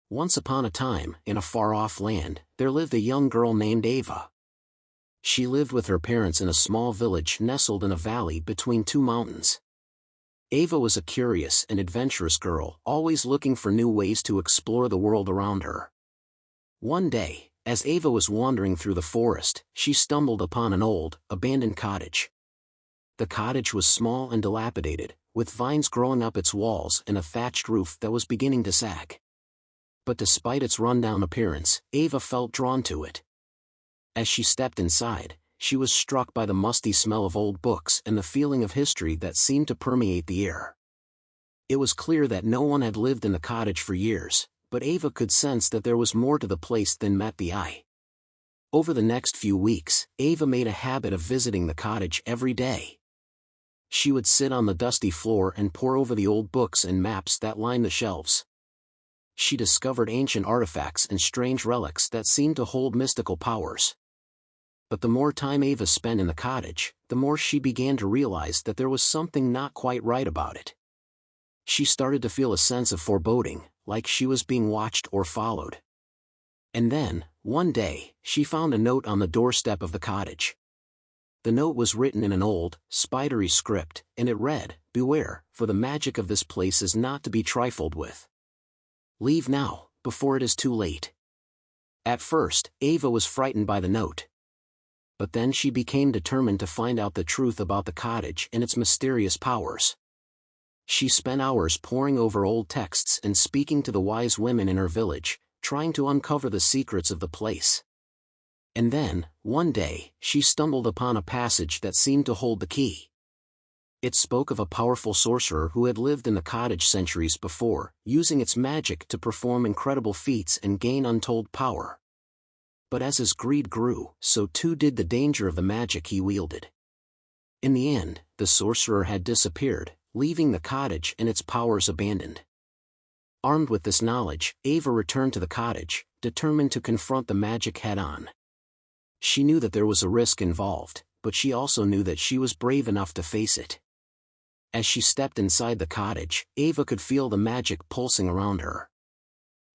Once upon a time, in a far-off land, there lived a young girl named Ava. She lived with her parents in a small village nestled in a valley between two mountains. Ava was a curious and adventurous girl, always looking for new ways to explore the world around her. One day, as Ava was wandering through the forest, she stumbled upon an old, abandoned cottage. The cottage was small and dilapidated, with vines growing up its walls and a thatched roof that was beginning to sag. But despite its rundown appearance, Ava felt drawn to it. As she stepped inside, she was struck by the musty smell of old books and the feeling of history that seemed to permeate the air. It was clear that no one had lived in the cottage for years, but Ava could sense that there was more to the place than met the eye. Over the next few weeks, Ava made a habit of visiting the cottage every day. She would sit on the dusty floor and pore over the old books and maps that lined the shelves. She discovered ancient artifacts and strange relics that seemed to hold mystical powers. But the more time Ava spent in the cottage, the more she began to realize that there was something not quite right about it. She started to feel a sense of foreboding, like she was being watched or followed. And then, one day, she found a note on the doorstep of the cottage. The note was written in an old, spidery script, and it read, "Beware, for the magic of this place is not to be trifled with. Leave now, before it is too late." At first, Ava was frightened by the note. But then she became determined to find out the truth about the cottage and its mysterious powers. She spent hours poring over old texts and speaking to the wise women in her village, trying to uncover the secrets of the place. And then, one day, she stumbled upon a passage that seemed to hold the key. It spoke of a powerful sorcerer who had lived in the cottage centuries before, using its magic to perform incredible feats and gain untold power. But as his greed grew, so too did the danger of the magic he wielded. In the end, the sorcerer had disappeared, leaving the cottage and its powers abandoned. Armed with this knowledge, Ava returned to the cottage, determined to confront the magic head-on. She knew that there was a risk involved, but she also knew that she was brave enough to face it. As she stepped inside the cottage, Ava could feel the magic pulsing around her.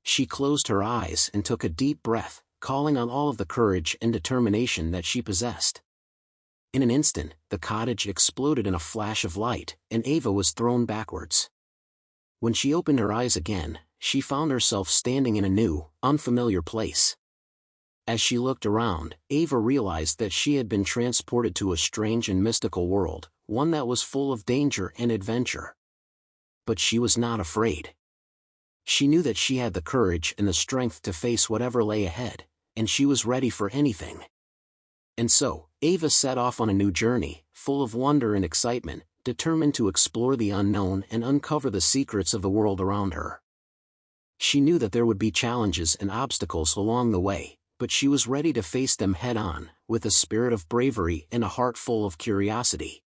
She closed her eyes and took a deep breath, calling on all of the courage and determination that she possessed. In an instant, the cottage exploded in a flash of light, and Ava was thrown backwards. When she opened her eyes again, she found herself standing in a new, unfamiliar place. As she looked around, Ava realized that she had been transported to a strange and mystical world, one that was full of danger and adventure. But she was not afraid. She knew that she had the courage and the strength to face whatever lay ahead, and she was ready for anything. And so, Ava set off on a new journey, full of wonder and excitement, determined to explore the unknown and uncover the secrets of the world around her. She knew that there would be challenges and obstacles along the way, but she was ready to face them head-on, with a spirit of bravery and a heart full of curiosity.